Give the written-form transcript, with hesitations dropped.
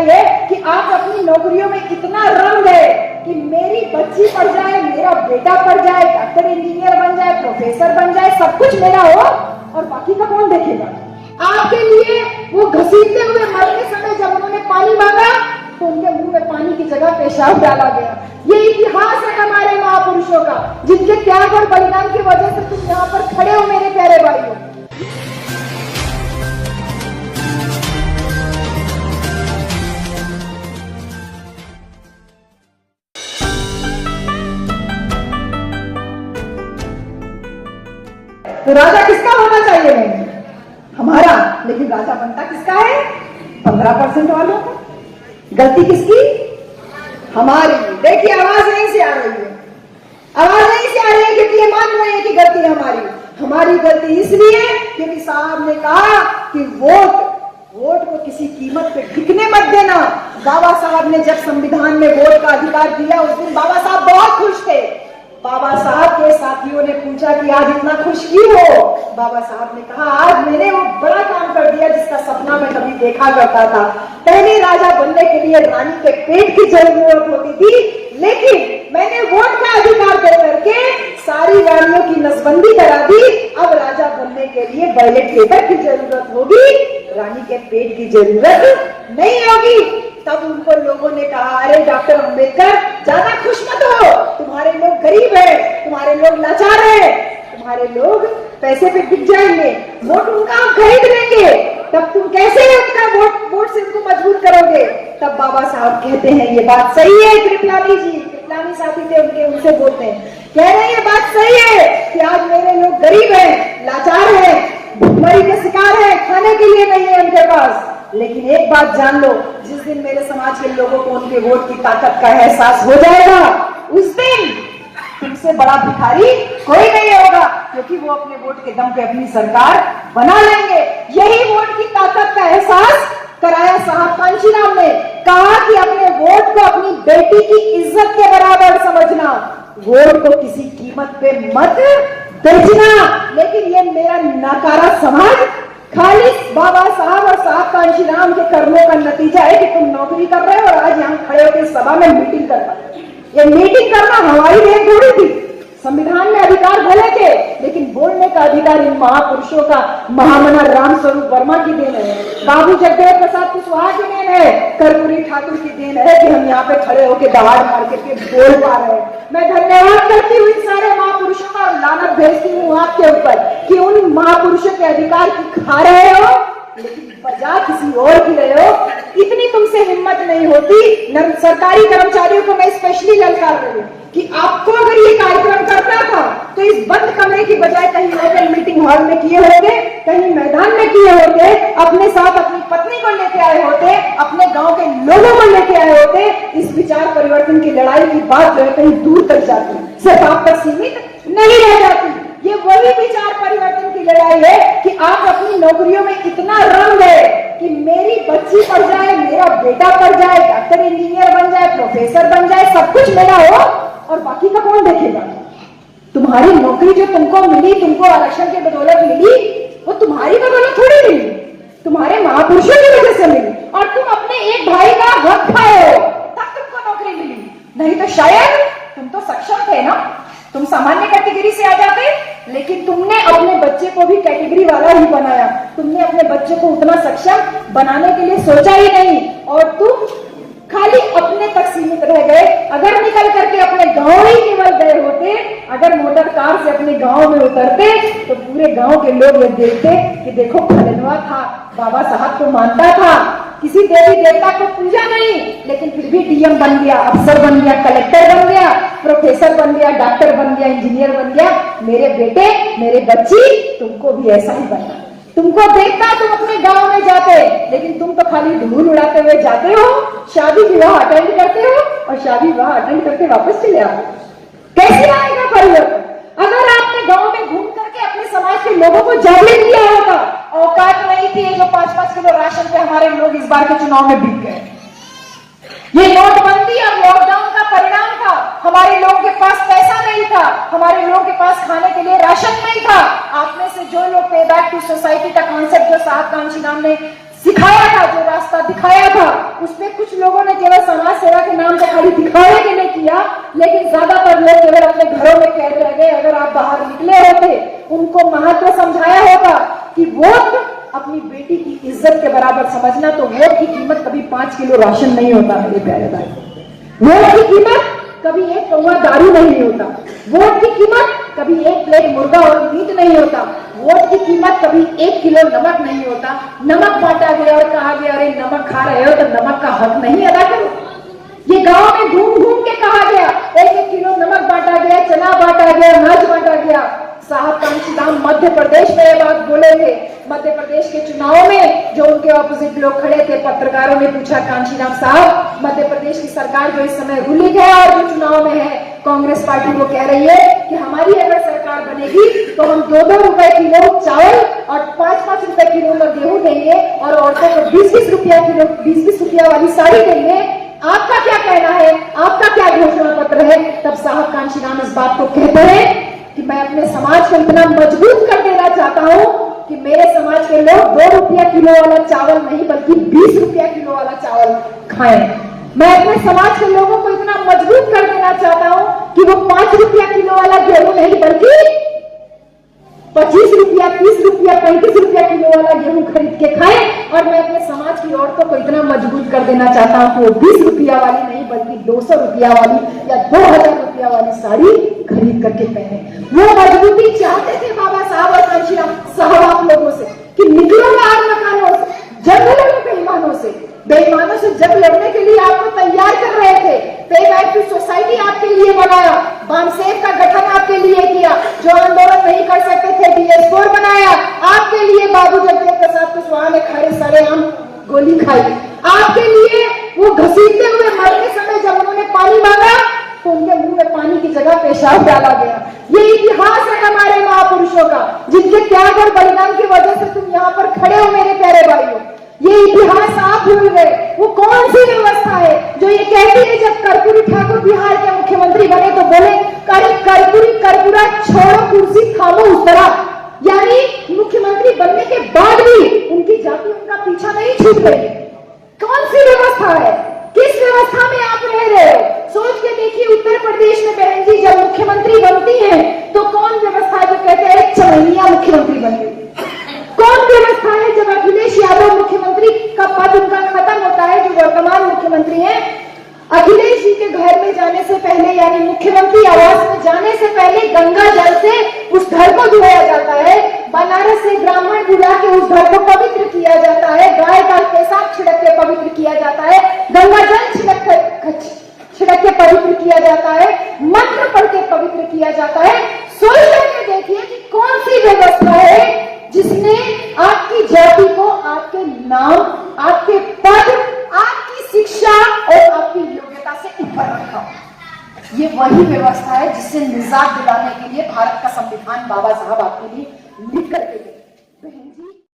लड़ाई है कि आप अपनी नौकरियों में इतना रंग गए कि मेरी बच्ची पढ़ जाए, मेरा बेटा पढ़ जाए, डॉक्टर इंजीनियर बन जाए, प्रोफेसर बन जाए, सब कुछ मेरा हो और बाकी का कौन देखेगा। आपके लिए वो घसीटते हुए मरते समय जब उन्होंने पानी मांगा तो उनके मुंह में पानी की जगह पेशाब डाला गया। ये इतिहास है हमारे महापुरुषों का, जिनके त्याग और बलिदान की वजह से तुम यहाँ पर खड़े हो मेरे प्यारे भाइयों। तो राजा किसका होना चाहिए? नहीं हमारा, लेकिन राजा बनता किसका है? 15% वालों का। गलती किसकी? हमारी। देखिए आवाज नहीं से आ रही है, आवाज नहीं से आ रही है क्योंकि ये मान रहे हैं कि गलती हमारी। हमारी गलती इसलिए क्योंकि साहब ने कहा कि वोट को किसी कीमत पे बिकने मत देना। बाबा साहब ने जब संविधान में वोट का अधिकार दिया उस दिन बाबा साहब बहुत खुश थे। बाबा साहब के साथियों ने पूछा कि आज इतना खुश क्यों हो? बाबा साहब ने कहा आज मैंने वो बड़ा काम कर दिया जिसका सपना मैं कभी देखा करता था। पहले राजा बनने के लिए रानी के पेट की जरूरत होती थी, लेकिन मैंने वोट का अधिकार दे करके सारी रानियों की नसबंदी करा दी। अब राजा बनने के लिए बैलेट पेपर की जरूरत होगी, रानी के पेट की जरूरत नहीं होगी। तब उनको लोगों ने कहा अरे डॉक्टर अंबेडकर ज्यादा खुश मत हो, तुम्हारे लोग गरीब है, तुम्हारे लोग लाचार है, तुम्हारे लोग पैसे पे बिक जाएंगे, वोट उनका हम खरीद लेंगे, तब तुम कैसे उनका वोट से उनको मजबूर करोगे? तब बाबा साहब कहते हैं ये बात सही है। कृपलानी जी, कृपलानी साथी थे उनके, उनसे बोलते हैं, कह रहे हैं ये बात सही है कि आज मेरे लोग गरीब है, लाचार है, भुखमरी के शिकार है, खाने के लिए नहीं है उनके पास। लेकिन एक बात जान लो, जिस दिन मेरे समाज के लोगों को उनके वोट की ताकत का एहसास हो जाएगा उस दिन तुमसे बड़ा भिखारी कोई नहीं होगा, क्योंकि वो अपने वोट के दम पे अपनी सरकार बना लेंगे। यही वोट की ताकत का एहसास कराया साहब कांशीराम ने। कहा कि अपने वोट को अपनी बेटी की इज्जत के बराबर समझना, वोट को किसी कीमत पे मत बेचना। लेकिन ये मेरा नकारा समाज खाली बाबा साहब और साहब कांशीराम के कर्मों का नतीजा है कि तुम नौकरी कर रहे हो और आज यहाँ खड़े होकर सभा में मीटिंग कर रहे हो। ये मीटिंग करना हमारी देन थोड़ी थी। संविधान में अधिकार बोले थे, लेकिन बोलने का अधिकार इन महापुरुषों का महामना रामस्वरूप वर्मा की देन है, बाबू जगदेव प्रसाद कुशवाहा की देन है, कर्पूरी ठाकुर की देन है कि हम यहाँ पे खड़े होकर दहाड़ मार के बोल पा रहे हैं। मैं धन्यवाद करती हूँ इन सारे महापुरुषों का और लानत भेजती हूँ आपके ऊपर कि उन महापुरुषों के अधिकार की खा रहे हो लेकिन बजा किसी और की रहे हो। इतनी तुमसे हिम्मत नहीं होती। सरकारी कर्मचारियों को मैं स्पेशली ललकार रही हूँ कि आपको अगर ये कार्यक्रम करना था तो इस बंद कमरे की बजाय कहीं ओपन मीटिंग हॉल में किए होते, कहीं मैदान में किए होते, अपने साथ अपनी पत्नी को लेके आए होते, अपने गांव के लोगों को लेके आए होते। इस विचार परिवर्तन की लड़ाई की बात जो है कहीं दूर तक जाती, सिर्फ आप तक सीमित नहीं रह जाती। ये वही विचार परिवर्तन की लड़ाई है कि आप अपनी नौकरियों में इतना रंग गए कि मेरी बच्ची पढ़ जाए, मेरा बेटा पढ़ जाए, डॉक्टर इंजीनियर बन जाए, प्रोफेसर बन जाए, सब कुछ मेरा हो और बाकी का कौन देखेगा। तुम्हारी नौकरी जो तुमको मिली, तुमको आरक्षण की बदौलत मिली, वो तुम्हारी बदौलत थोड़ी मिली, तुम्हारे महापुरुषों की वजह से मिली। और तुम अपने एक भाई का हक खाए हो तब तुमको नौकरी मिली, नहीं तो शायद तुम तो सक्षम थे ना, तुम सामान्य कैटेगरी से आ जाते, लेकिन तुमने अपने बच्चे को भी कैटेगरी वाला ही बनाया। तुमने अपने बच्चे को उतना सक्षम बनाने के लिए सोचा ही नहीं और तुम खाली अपने तक सीमित रह गए। अगर निकल करके अपने गांव ही केवल गए होते, अगर मोटर कार से अपने गांव में उतरते तो पूरे गांव के लोग ये देखते कि देखो खलनवा था, बाबा साहब को मानता था, किसी देवी देवता को पूजा नहीं, लेकिन फिर भी डीएम बन गया, अफसर बन गया, कलेक्टर बन गया, प्रोफेसर बन गया, डॉक्टर बन गया, इंजीनियर बन गया। मेरे बेटे, मेरे बच्ची, तुमको भी ऐसा ही बनना। तुमको देखता तुम अपने गांव में जाते, लेकिन तुम तो खाली धूल उड़ाते हुए जाते हो, शादी विवाह अटेंड करते हो और शादी विवाह अटेंड करके वापस चले आते हो। कैसे आएगा परिवर्तन? अगर आपने गांव में घूम करके अपने समाज के लोगों को जागृत किया होगा, औकात नहीं थी जो 5-5 किलो राशन पे हमारे लोग इस बार के चुनाव में बिक गए। ये नोटबंदी और लॉकडाउन का परिणाम था। हमारे लोगों के पास पैसा नहीं था, हमारे लोगों के पास खाने के लिए राशन नहीं था। आप में से जो लोग पे बैक टू सोसाइटी का कॉन्सेप्ट जो साहब कांशीराम ने सिखाया था, जो रास्ता दिखाया था, उसमें कुछ लोगों ने केवल समाज सेवा के नाम पर खाली दिखावे के लिए किया, लेकिन ज्यादातर लोग केवल अपने घरों में कैद रह गए। अगर आप बाहर निकले होते, उनको महत्व समझाया होता कि वोट अपनी बेटी की इज्जत के बराबर समझना, तो वोट की कीमत कभी 5 किलो राशन नहीं होता मेरे प्यारे भाई। वोट की कीमत कभी एक पौवा दारू नहीं होता। वोट की कीमत कभी एक प्लेट मुर्गा और मीट नहीं होता। वोट की कीमत कभी 1 किलो नमक नहीं होता। नमक बांटा गया और कहा गया अरे नमक खा रहे हो तो नमक का हक नहीं अदा करो। ये गांव में घूम घूम के कहा गया, 1-1 किलो नमक बांटा गया, चना बांटा गया, अनाज बांटा गया। साहब कांशीराम मध्य प्रदेश में ये बात बोले थे। मध्य प्रदेश के चुनाव में जो उनके ऑपोजिट लोग खड़े थे, पत्रकारों ने पूछा कांशीराम साहब, मध्य प्रदेश की सरकार जो इस समय रूलिंग है और जो चुनाव में है, कांग्रेस पार्टी वो कह रही है कि हमारी अगर सरकार बनेगी तो हम 2-2 रुपए किलो चावल और 5-5 रुपए किलो का गेहूं देंगे और औरतों को 20-20 रुपया किलो 20-20 रुपया वाली साड़ी देंगे। आपका क्या कहना है, आपका क्या घोषणा पत्र है? तब साहब कांशीराम इस बात को कहते हैं कि मैं अपने समाज को इतना मजबूत कर देना चाहता हूं कि मेरे समाज के लोग 2 रुपया किलो वाला चावल नहीं बल्कि 20 रुपया किलो वाला चावल खाएं। मैं अपने समाज के लोगों को इतना मजबूत कर देना चाहता हूं कि वो 5 रुपया किलो वाला गेहूं नहीं बल्कि 25 रुपया, 30 रुपया, 35 रुपया किलो वाला गेहूं खरीद के खाएं। और मैं अपने समाज की औरतों को इतना मजबूत कर देना चाहता हूं कि वो 20 रुपया वाली नहीं बल्कि 200 रुपया वाली या 2000 रुपया वाली साड़ी खरीद करके पहने। वो मजबूती चाहते थे बाबा साहब और कांशीराम साहब आप लोगों से कि निकलो बाहर मकानों से, जंग लड़ो बेईमानों से। बेईमानों से जंग लड़ने के लिए आपको तैयार कर रहे थे। पे बैक टू सोसाइटी आपके लिए बनाया, बामसेफ का गठन आपके लिए किया, जो आंदोलन नहीं कर सकते थे DS4 बनाया आपके लिए। बाबू जगदेव प्रसाद कुशवाहा ने खड़े सरेआम गोली खाई आपके लिए। वो घसीटते हुए मरने समय जब उन्होंने पानी मांगा तो उनके मुंह में पानी की जगह पेशाब डाला गया। ये इतिहास है हमारे महापुरुषों का, जिनके त्याग और बलिदान की वजह से तुम यहाँ पर खड़े हो मेरे प्यारे भाइयों। ये इतिहास आप भूल गए। वो कौन सी व्यवस्था है जो ये कहती है जब कर्पूरी ठाकुर बिहार के मुख्यमंत्री बने तो बोले कर्पूरी कर्पूरा छोड़ो कुर्सी थामो उस तरह। यानी मुख्यमंत्री बनने के बाद भी उनकी जाति उनका पीछा नहीं छूट गई। कौन सी व्यवस्था है? किस व्यवस्था में आप रह रहे हो? सोच के देखिए, उत्तर प्रदेश में बहन जी जब मुख्यमंत्री बनती है तो कौन व्यवस्था है जो कहते हैं चमैनिया मुख्यमंत्री बन गई? कौन व्यवस्था है जब अखिलेश यादव मुख्यमंत्री का पद उनका खत्म होता है, जो वर्तमान मुख्यमंत्री हैं? अखिलेश जी के घर में जाने से पहले यानी मुख्यमंत्री आवास में जाने से पहले गंगा जल से उस घर को धोया जाता है। बनारस से ब्राह्मण बुला के उस घर को पवित्र किया जाता है। गाय का पेशाब छिड़क के पवित्र किया जाता है। गंगा जल छिड़क के पवित्र किया जाता है। मंत्र पढ़ के पवित्र किया जाता है। सोच करके देखिए कि कौन सी व्यवस्था है जिसने आपकी जाति को आपके नाम, आपके पद, आपकी शिक्षा और आपकी योग्यता से ऊपर रखा। ये वही व्यवस्था है जिससे निजात दिलाने के लिए भारत का संविधान बाबा साहब आपके लिए लिख करके